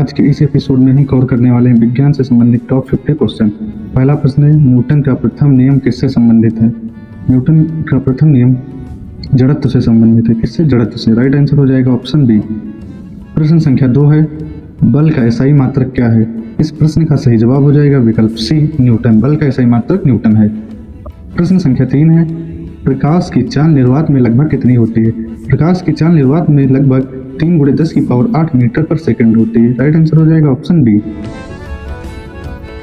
आज के इस एपिसोड में हम कवर करने वाले हैं विज्ञान से संबंधित टॉप 50 क्वेश्चन। पहला प्रश्न है, न्यूटन का प्रथम नियम किससे संबंधित है? न्यूटन का प्रथम नियम जड़त्व से संबंधित है। किससे? जड़त्व से। राइट आंसर हो जाएगा ऑप्शन बी। प्रश्न संख्या 2 है, बल का एसआई मात्रक क्या है? इस प्रश्न का सही जवाब हो जाएगा विकल्प सी, न्यूटन। बल का एसआई मात्रक न्यूटन है। प्रश्न संख्या 3 है, प्रकाश की चाल निर्वात में लगभग कितनी होती है? प्रकाश की चाल निर्वात में लगभग 3 × 10⁸ मीटर पर सेकंड होती है। राइट आंसर हो जाएगा ऑप्शन बी।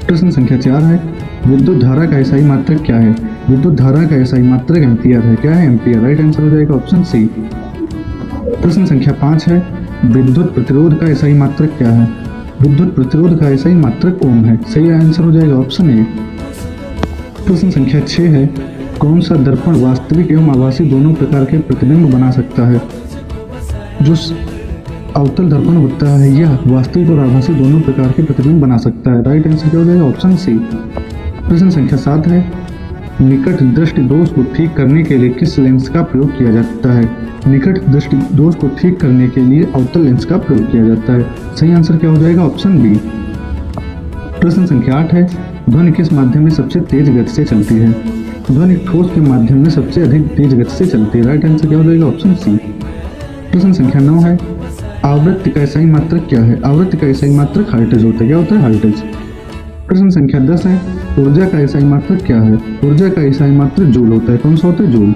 प्रश्न संख्या 4 है, विद्युत धारा का एसआई मात्रक क्या है? विद्युत धारा का एसआई मात्रक एम्पियर है। क्या है? एम्पियर। राइट आंसर हो जाएगा ऑप्शन सी। प्रश्न संख्या 5 है, विद्युत प्रतिरोध का एसआई मात्रक क्या है? विद्युत प्रतिरोध का एसआई मात्रक ओम है। सही आंसर हो जाएगा ऑप्शन ए। प्रश्न संख्या 6 है, कौन सा दर्पण वास्तविक एवं आभासी दोनों प्रकार के प्रतिबिंब बना सकता है? जो अवतल दर्पण होता है यह वास्तविक और आभासी दोनों प्रकार के प्रतिबिंब बना सकता है। राइट आंसर क्या हो जाएगा ऑप्शन सी। प्रश्न संख्या 7 है, निकट दृष्टि दोष को ठीक करने के लिए किस लेंस का प्रयोग किया जाता है? निकट दृष्टि दोष को ठीक करने के लिए अवतल लेंस का प्रयोग किया जाता है। सही आंसर क्या हो जाएगा ऑप्शन बी। प्रश्न संख्या 8 है, ध्वनि किस माध्यम में सबसे तेज गति से चलती है? ध्वनि ठोस के माध्यम में सबसे अधिक तेज गति से चलती है। राइट आंसर क्या हो जाएगा ऑप्शन सी। प्रश्न संख्या 9 है, आवृत्ति का एसआई मात्रक क्या है? आवृत्ति का एसआई मात्रक हर्ट्ज होता है। क्या होता है? हर्ट्ज। प्रश्न संख्या 10 है, ऊर्जा का एसआई मात्रक क्या है? ऊर्जा का एसआई मात्रक जूल होता है। कौन सा होता है? जूल।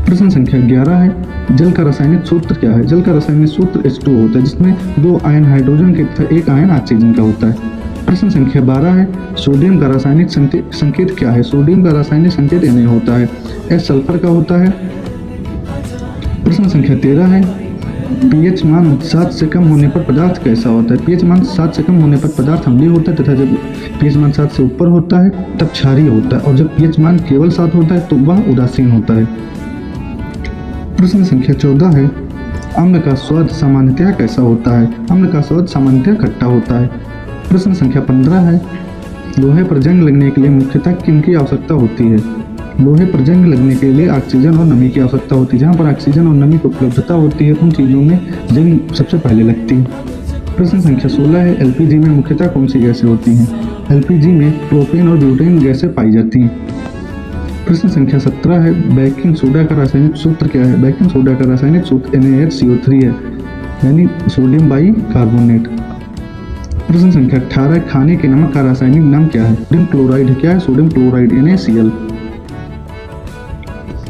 प्रश्न संख्या 11 है, जल का रासायनिक सूत्र क्या है? जल का रासायनिक सूत्र H2 होता है, जिसमें 2 आयन हाइड्रोजन के तथा 1 आयन ऑक्सीजन का होता है। प्रश्न संख्या 12 है, सोडियम का रासायनिक संकेत क्या है? सोडियम का रासायनिक संकेत Na होता है। H सल्फर का होता है। प्रश्न संख्या 13 है, pH मान 7 से कम होने पर पदार्थ कैसा होता है? pH मान 7 से कम होने पर पदार्थ अम्लीय होता है तथा जब pH मान 7 से ऊपर होता है तब क्षारीय होता है, और जब pH मान केवल 7 होता है तो वह उदासीन होता है। प्रश्न संख्या 14 है, अम्ल का स्वाद सामान्यतः कैसा होता है? अम्ल का स्वाद सामान्यतः खट्टा होता है। प्रश्न संख्या 15 है, लोहे पर जंग लगने के लिए मुख्यतः किनकी आवश्यकता होती है? लोहे पर जंग लगने के लिए ऑक्सीजन और नमी की आवश्यकता होती है। जहाँ पर ऑक्सीजन और नमी की उपलब्धता होती है उन चीज़ों में जंग सबसे पहले लगती है। प्रश्न संख्या 16 है, एलपीजी में मुख्यतः कौन सी गैसें होती हैं? एलपीजी में प्रोपेन और ब्यूटेन गैसें पाई जाती हैं। प्रश्न संख्या 17 है, बेकिंग सोडा का रासायनिक सूत्र क्या है? बेकिंग सोडा का रासायनिक सूत्र NaHCO3 है, यानी सोडियम बाई कार्बोनेट। प्रश्न संख्या 18, खाने के नमक का रासायनिक नाम क्या है? सोडियम क्लोराइड है। क्या है? Sodium chloride NaCl।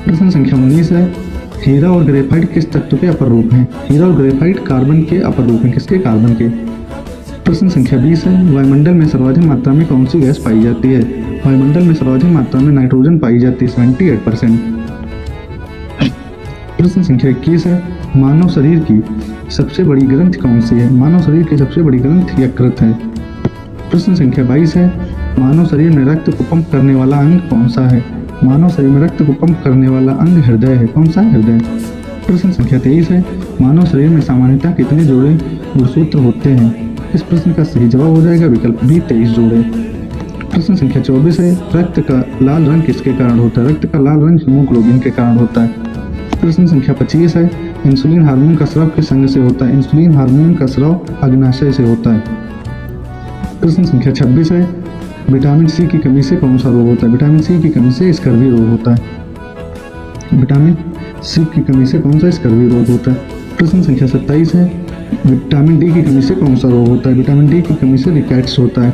प्रश्न संख्या 19 है, हीरा और ग्रेफाइट किस तत्व के अपर रूप हैं? हीरा और ग्रेफाइट कार्बन के अपर रूप हैं। किसके? कार्बन के। प्रश्न संख्या 20 है, वायुमंडल में सर्वाधिक मात्रा में कौन सी गैस पाई जाती है? वायुमंडल में सर्वाधिक मात्रा में नाइट्रोजन पाई जाती है, 78%। प्रश्न संख्या 21 है, मानव शरीर की सबसे बड़ी ग्रंथि कौन सी है? मानव शरीर की सबसे बड़ी ग्रंथि यकृत है। प्रश्न संख्या 22 है, मानव शरीर में रक्त को पंप करने वाला अंग कौन सा है? मानव शरीर में रक्त को पंप करने वाला अंग हृदय है। कौन सा? हृदय। प्रश्न संख्या 23 है, मानव शरीर में सामान्यतः कितने जोड़े गुणसूत्र होते हैं? इस प्रश्न का सही जवाब हो जाएगा विकल्प बी, 23 जोड़े। प्रश्न संख्या 24 है, रक्त का लाल रंग किसके कारण होता है? रक्त का लाल रंग हीमोग्लोबिन के कारण होता है। प्रश्न संख्या 25 है, इंसुलिन हार्मोन का स्राव किस अंग से होता है? इंसुलिन हार्मोन का स्राव अग्नाशय से होता है। प्रश्न संख्या 26 है, विटामिन सी की कमी से कौन सा रोग होता है? विटामिन सी की कमी से स्कर्वी रोग होता है। विटामिन सी की कमी से कौन सा स्कर्वी रोग होता है? प्रश्न संख्या 27 है, विटामिन डी की कमी से कौन सा रोग होता है? विटामिन डी की कमी से रिकेट्स होता है।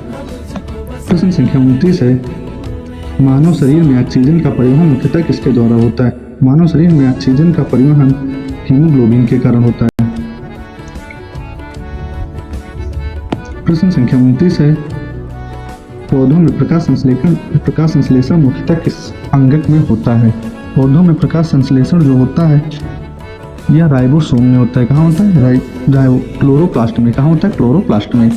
प्रश्न संख्या 29 है, मानव शरीर में ऑक्सीजन का परिवहन मुख्यतः किसके द्वारा होता है? मानव शरीर में ऑक्सीजन का परिवहन हीमोग्लोबिन के कारण होता है। प्रश्न संख्या 29 है, पौधों में प्रकाश संश्लेषण मुख्यतः किस अंगक में होता है? पौधों में प्रकाश संश्लेषण जो होता है यह राइबोसोम में होता है। कहाँ होता है? क्लोरोप्लास्ट में। कहाँ होता है? क्लोरोप्लास्ट में।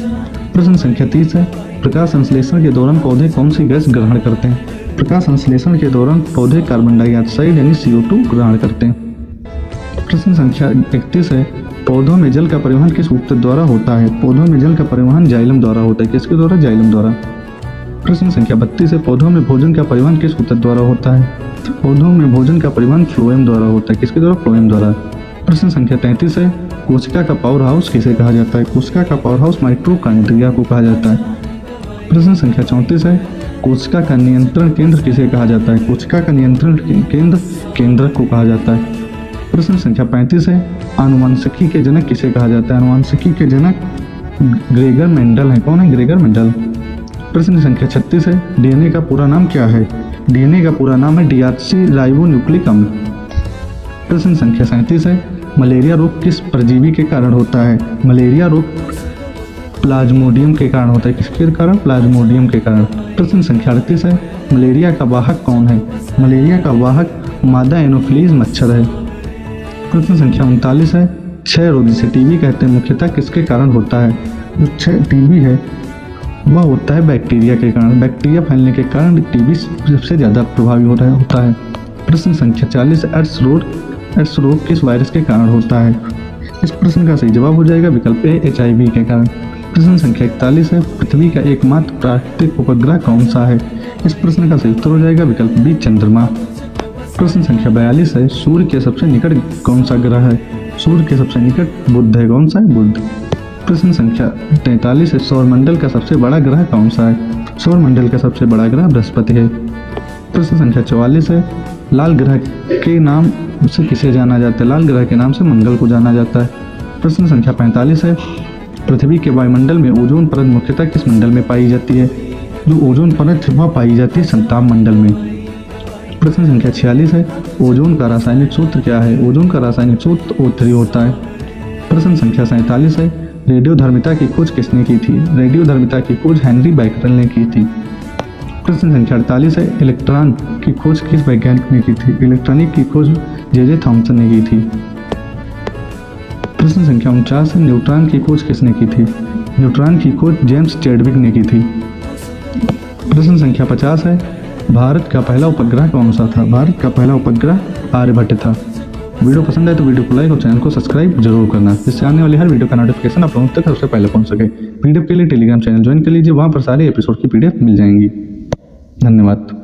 प्रश्न संख्या 30 है, प्रकाश संश्लेषण के दौरान पौधे कौन सी गैस ग्रहण करते हैं? प्रकाश संश्लेषण के दौरान पौधे कार्बन डाइऑक्साइड यानी CO2 ग्रहण करते हैं। प्रश्न संख्या 31 है, पौधों में जल का परिवहन किस ऊतक द्वारा होता है? पौधों में जल का परिवहन जाइलम द्वारा होता है। किसके द्वारा? जाइलम द्वारा। प्रश्न संख्या 32 है, पौधों में भोजन का परिवहन किस ऊतक द्वारा होता है? पौधों में भोजन का परिवहन फ्लोएम द्वारा होता है। किसके द्वारा? फ्लोएम द्वारा। प्रश्न संख्या 33 है, कोशिका का पावर हाउस किसे कहा जाता है? कोशिका का पावर हाउस माइटोकॉन्ड्रिया को कहा जाता है। प्रश्न संख्या 34 है, कोशिका का नियंत्रण केंद्र किसे कहा जाता है? कोशिका का नियंत्रण केंद्र केंद्रक को कहा जाता है। प्रश्न संख्या 35 है, आनुवंशिकी के जनक किसे कहा जाता है? आनुवंशिकी के जनक ग्रेगर मेंडल है। कौन है? Gregor Mendel. प्रश्न संख्या 36 है, डीएनए का पूरा नाम क्या है? डीएनए का पूरा नाम है डीऑक्सी राइबोन्यूक्लिक अम्ल। प्रश्न संख्या 37 है, मलेरिया रोग किस परजीवी के कारण होता है? मलेरिया रोग प्लाज्मोडियम के कारण होता है। किसके कारण? प्लाज्मोडियम के कारण। प्रश्न संख्या 38 है, मलेरिया का वाहक कौन है? मलेरिया का वाहक मादा एनोफिलीज मच्छर है। प्रश्न संख्या 39 है, क्षय रोग जिसे टीबी कहते हैं मुख्यतः किसके कारण होता है? जो क्षय टीबी है वह होता है बैक्टीरिया के कारण। बैक्टीरिया फैलने के कारण टीबी सबसे ज़्यादा प्रभावी होता है। प्रश्न संख्या 40, एड्स रोग किस वायरस के कारण होता है? इस प्रश्न का सही जवाब हो जाएगा विकल्प ए, HIV के कारण। प्रश्न संख्या 41 है, पृथ्वी का एकमात्र प्राकृतिक उपग्रह कौन सा है? इस प्रश्न का सही उत्तर हो जाएगा विकल्प बी, चंद्रमा। प्रश्न संख्या 42 है, सूर्य के सबसे निकट कौन सा ग्रह है? सूर्य के सबसे निकट बुध है। कौन सा है? बुध। प्रश्न संख्या 43 है, सौरमंडल का सबसे बड़ा ग्रह कौन सा है? सौरमंडल का सबसे बड़ा ग्रह बृहस्पति है। प्रश्न संख्या 44 है, लाल ग्रह के नाम से किसे जाना जाता है? लाल ग्रह के नाम से मंगल को जाना जाता है। प्रश्न संख्या 45 है, पृथ्वी के वायुमंडल में ओजोन परत मुख्यतः किस मंडल में पाई जाती है? जो ओजोन परत वह पाई जाती है संताप मंडल में। प्रश्न संख्या 46 है, ओजोन का रासायनिक सूत्र क्या है? ओजोन का रासायनिक सूत्र O3 होता है। प्रश्न संख्या 47 है, रेडियोधर्मिता की खोज किसने की थी? रेडियोधर्मिता की खोज हेनरी बैकरल ने की थी। प्रश्न संख्या 48 है, इलेक्ट्रॉन की खोज किस वैज्ञानिक ने की थी? इलेक्ट्रॉनिक की खोज J.J. थॉमसन ने की थी। प्रश्न संख्या 49 है, न्यूट्रॉन की खोज किसने की थी? न्यूट्रॉन की खोज जेम्स चैडविक ने की थी। प्रश्न संख्या 50 है, भारत का पहला उपग्रह कौन सा था? भारत का पहला उपग्रह आर्यभट्ट था। वीडियो पसंद आए तो वीडियो को लाइक और चैनल को सब्सक्राइब जरूर करना, जिससे आने वाली हर वीडियो का नोटिफिकेशन आप लोगों तक सबसे पहले पहुंच सके। पीडीएफ के लिए टेलीग्राम चैनल ज्वाइन कर लीजिए, वहां पर सारे एपिसोड की PDF मिल जाएंगी। धन्यवाद।